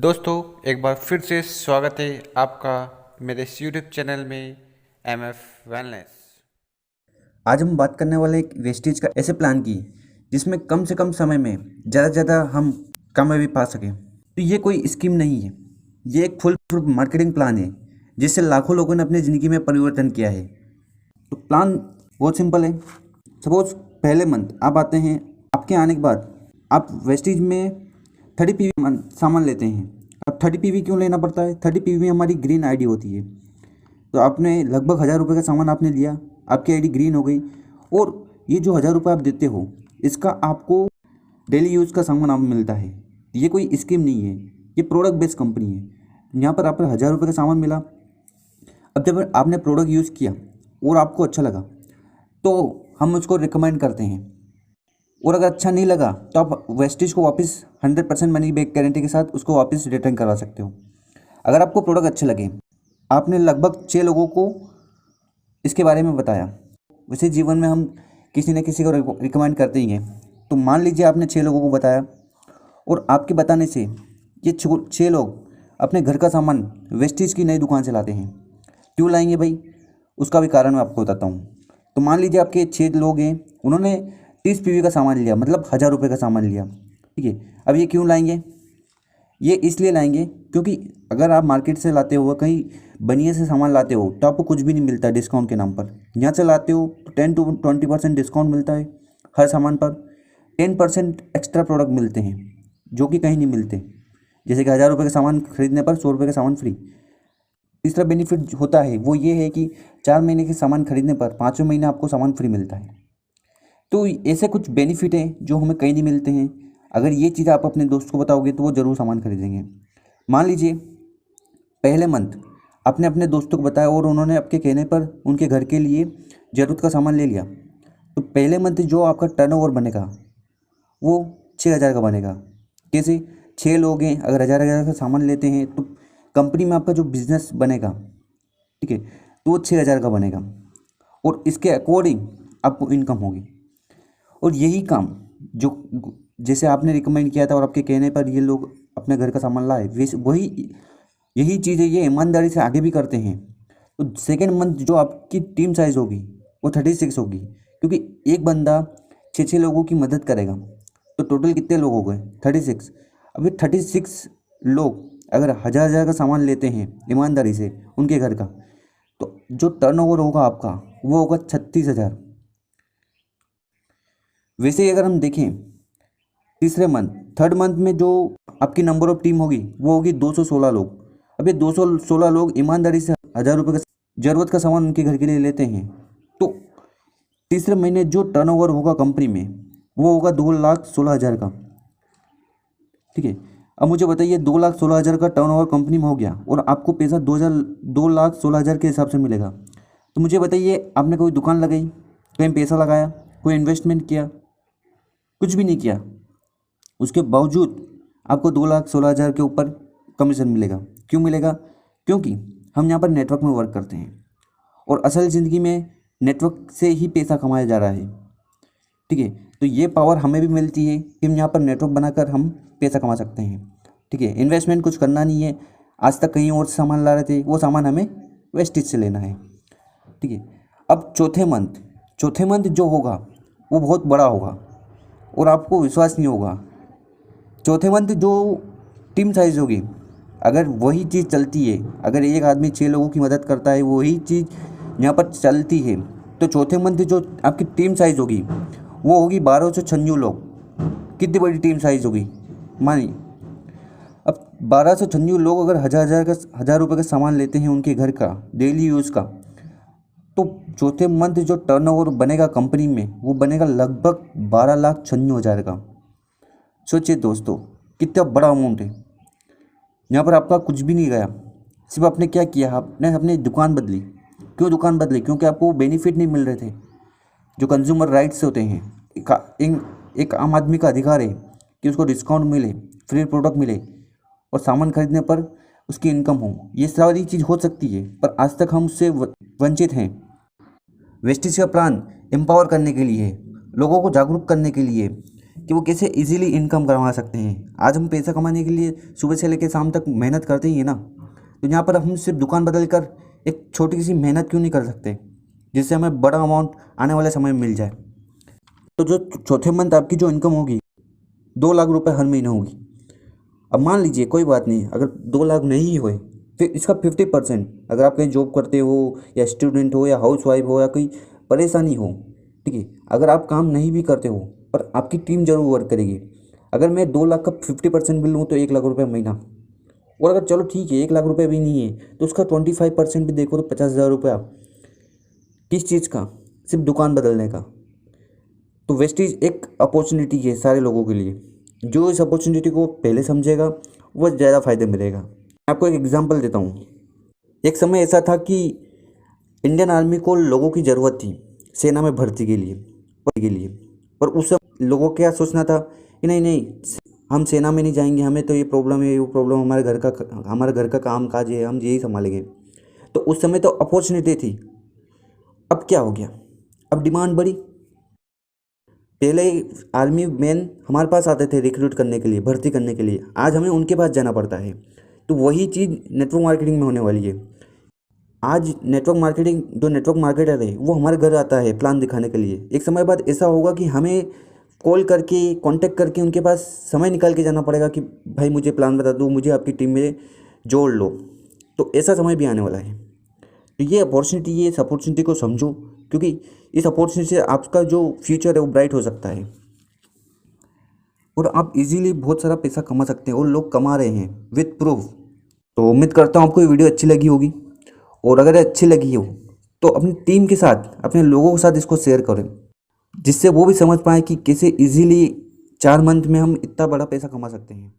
दोस्तों एक बार फिर से स्वागत है आपका मेरे इस यूट्यूब चैनल में MF वेलनेस। आज हम बात करने वाले एक वेस्टेज का ऐसे प्लान की जिसमें कम से कम समय में ज़्यादा से ज़्यादा हम कामयाबी पा सकें। तो ये कोई स्कीम नहीं है, ये एक फुल प्रूफ मार्केटिंग प्लान है जिससे लाखों लोगों ने अपनी ज़िंदगी में परिवर्तन किया है। तो प्लान बहुत सिंपल है। सपोज पहले मंथ आप आते हैं, आपके आने के बाद आप वेस्टेज में 30 PV सामान लेते हैं। अब 30 PV क्यों लेना पड़ता है? 30 PV हमारी ग्रीन आईडी होती है। तो आपने लगभग 1000 रुपये का सामान आपने लिया, आपकी आईडी ग्रीन हो गई, और ये जो 1000 रुपये आप देते हो इसका आपको डेली यूज़ का सामान आप मिलता है। ये कोई स्कीम नहीं है, ये प्रोडक्ट बेस्ड कंपनी है। यहाँ पर आपको 1000 रुपये का सामान मिला। अब जब आपने प्रोडक्ट यूज़ किया और आपको अच्छा लगा तो हम उसको रिकमेंड करते हैं, और अगर अच्छा नहीं लगा तो आप वेस्टेज को वापस 100% मनी बैक गारंटी के साथ उसको वापस रिटर्न करवा सकते हो। अगर आपको प्रोडक्ट अच्छे लगे, आपने लगभग 6 लोगों को इसके बारे में बताया। वैसे जीवन में हम किसी न किसी को रिकमेंड करते ही हैं। तो मान लीजिए आपने 6 लोगों को बताया और आपके बताने से ये 6 लोग अपने घर का सामान वेस्टेज की नई दुकान से लाते हैं। क्यों लाएंगे भाई? उसका भी कारण मैं आपको बताता हूँ। तो मान लीजिए आपके 6 लोग हैं, उन्होंने 30 PV का सामान लिया, मतलब 1000 रुपये का सामान लिया, ठीक है। अब ये क्यों लाएंगे? ये इसलिए लाएंगे क्योंकि अगर आप मार्केट से लाते हो, कहीं बनिए से सामान लाते हो, तो आपको कुछ भी नहीं मिलता डिस्काउंट के नाम पर। यहाँ से लाते हो तो 10 to 20% डिस्काउंट मिलता है हर सामान पर। 10% एक्स्ट्रा प्रोडक्ट मिलते हैं जो कि कहीं नहीं मिलते, जैसे कि 1000 रुपये का सामान खरीदने पर 100 रुपये का सामान फ्री। तीसरा बेनिफिट होता है वो ये है कि 4 महीने के सामान खरीदने पर 5वें महीने आपको सामान फ्री मिलता है। तो ऐसे कुछ बेनिफिट हैं जो हमें कहीं नहीं मिलते हैं। अगर ये चीज़ आप अपने दोस्त को बताओगे तो वो ज़रूर सामान खरीदेंगे। मान लीजिए पहले मंथ आपने अपने दोस्तों को बताया और उन्होंने आपके कहने पर उनके घर के लिए ज़रूरत का सामान ले लिया, तो पहले मंथ जो आपका टर्नओवर बनेगा वो 6000 का बनेगा। कैसे? 6 लोग हैं, अगर 1000 का सामान लेते हैं तो कंपनी में आपका जो बिजनेस बनेगा, ठीक है, तो वो 6000 का बनेगा, और इसके अकॉर्डिंग आपको इनकम होगी। और यही काम जो जैसे आपने रिकमेंड किया था और आपके कहने पर ये लोग अपने घर का सामान लाए, वैसे वही यही चीज़ है, ये ईमानदारी से आगे भी करते हैं। तो सेकेंड मंथ जो आपकी टीम साइज़ होगी वो 36 होगी, क्योंकि एक बंदा 6 लोगों की मदद करेगा। तो टोटल कितने लोग हो गए? 36। अभी 36 लोग अगर 1000 का सामान लेते हैं ईमानदारी से उनके घर का, तो जो टर्नओवर होगा आपका वो होगा 36,000। वैसे ही अगर हम देखें तीसरे मंथ, थर्ड मंथ में जो आपकी नंबर ऑफ टीम होगी वो होगी 216 लोग। अब ये 216 लोग ईमानदारी से 1000 रुपये का ज़रूरत का सामान उनके घर के लिए लेते हैं। तो तीसरे महीने जो टर्नओवर होगा कंपनी में वो होगा 2,16,000 का, ठीक है। अब मुझे बताइए 2,16,000 का टर्नओवर कंपनी में हो गया और आपको पैसा 2,16,000 के हिसाब से मिलेगा। तो मुझे बताइए आपने कोई दुकान लगाई, कहीं पैसा लगाया, कोई इन्वेस्टमेंट किया? कुछ भी नहीं किया। उसके बावजूद आपको 2,16,000 के ऊपर कमीशन मिलेगा। क्यों मिलेगा? क्योंकि हम यहाँ पर नेटवर्क में वर्क करते हैं और असल ज़िंदगी में नेटवर्क से ही पैसा कमाया जा रहा है, ठीक है। तो ये पावर हमें भी मिलती है कि हम यहाँ पर नेटवर्क बनाकर हम पैसा कमा सकते हैं, ठीक है। इन्वेस्टमेंट कुछ करना नहीं है। आज तक कहीं और से सामान ला रहे थे, वो सामान हमें वेस्टेज से लेना है, ठीक है। अब चौथे मंथ जो होगा वो बहुत बड़ा होगा और आपको विश्वास नहीं होगा। चौथे मंथ जो टीम साइज़ होगी, अगर वही चीज़ चलती है, अगर एक आदमी 6 लोगों की मदद करता है, वही चीज़ यहाँ पर चलती है, तो चौथे मंथ जो आपकी टीम साइज़ होगी वो होगी 1296 लोग। कितनी बड़ी टीम साइज़ होगी मानिए। अब 1296 लोग अगर 1000 रुपये का सामान लेते हैं उनके घर का डेली यूज़ का, तो चौथे मंथ जो टर्नओवर बनेगा कंपनी में वो बनेगा लगभग 12,96,000 का। सोचिए दोस्तों कितना बड़ा अमाउंट है। यहाँ पर आपका कुछ भी नहीं गया, सिर्फ आपने क्या किया, आपने अपनी दुकान बदली। क्यों दुकान बदली? क्योंकि आपको बेनिफिट नहीं मिल रहे थे। जो कंज्यूमर राइट्स होते हैं, एक आम आदमी का अधिकार है कि उसको डिस्काउंट मिले, फ्री प्रोडक्ट मिले और सामान खरीदने पर उसकी इनकम हो। ये सारी चीज़ हो सकती है, पर आज तक हम उससे वंचित हैं। वेस्टेज का प्लान एम्पावर करने के लिए, लोगों को जागरूक करने के लिए, कि वो कैसे इजीली इनकम कमा सकते हैं। आज हम पैसा कमाने के लिए सुबह से लेकर शाम तक मेहनत करते ही है ना, तो यहाँ पर हम सिर्फ दुकान बदल कर एक छोटी सी मेहनत क्यों नहीं कर सकते जिससे हमें बड़ा अमाउंट आने वाले समय में मिल जाए। तो जो चौथे मंथ आपकी जो इनकम होगी 2 लाख रुपए हर महीने होगी। अब मान लीजिए कोई बात नहीं, अगर 2 लाख नहीं हुए फिर इसका 50%, अगर आप कहीं जॉब करते हो या स्टूडेंट हो या हाउसवाइफ हो या कोई परेशानी हो, ठीक है, अगर आप काम नहीं भी करते हो पर आपकी टीम जरूर वर्क करेगी। अगर मैं 2 लाख का 50% बिल लूँ तो 1 लाख रुपये महीना, और अगर चलो ठीक है 1 लाख रुपये भी नहीं है तो उसका 25% भी देखो तो 50,000 रुपया। किस चीज़ का? सिर्फ दुकान बदलने का। तो वेस्टेज एक अपॉर्चुनिटी है सारे लोगों के लिए। जो इस अपॉर्चुनिटी को पहले समझेगा वो ज़्यादा फायदे मिलेगा। मैं आपको एक एग्जांपल देता हूँ। एक समय ऐसा था कि इंडियन आर्मी को लोगों की ज़रूरत थी सेना में भर्ती के लिए पर उस समय लोगों को क्या सोचना था कि नहीं नहीं, हम सेना में नहीं जाएंगे, हमें तो ये प्रॉब्लम है, वो प्रॉब्लम, हमारे घर का काम काज है, हम यही संभालेंगे। तो उस समय तो अपॉर्चुनिटी थी। अब क्या हो गया? अब डिमांड बढ़ी। पहले आर्मी मैन हमारे पास आते थे रिक्रूट करने के लिए, भर्ती करने के लिए, आज हमें उनके पास जाना पड़ता है। तो वही चीज़ नेटवर्क मार्केटिंग में होने वाली है। आज जो नेटवर्क मार्केटर है वो हमारे घर आता है प्लान दिखाने के लिए। एक समय बाद ऐसा होगा कि हमें कॉल करके कांटेक्ट करके उनके पास समय निकाल के जाना पड़ेगा कि भाई मुझे प्लान बता दो, मुझे आपकी टीम में जोड़ लो। तो ऐसा समय भी आने वाला है। तो ये अपॉर्चुनिटी है, इस अपॉर्चुनिटी को समझो, क्योंकि इस अपॉर्चुनिटी से आपका जो फ्यूचर है वो ब्राइट हो सकता है और आप इजीली बहुत सारा पैसा कमा सकते हैं और लोग कमा रहे हैं विद प्रूफ। तो उम्मीद करता हूँ आपको ये वीडियो अच्छी लगी होगी, और अगर अच्छी लगी हो तो अपनी टीम के साथ, अपने लोगों के साथ इसको शेयर करें, जिससे वो भी समझ पाए कि कैसे इजीली 4 मंथ में हम इतना बड़ा पैसा कमा सकते हैं।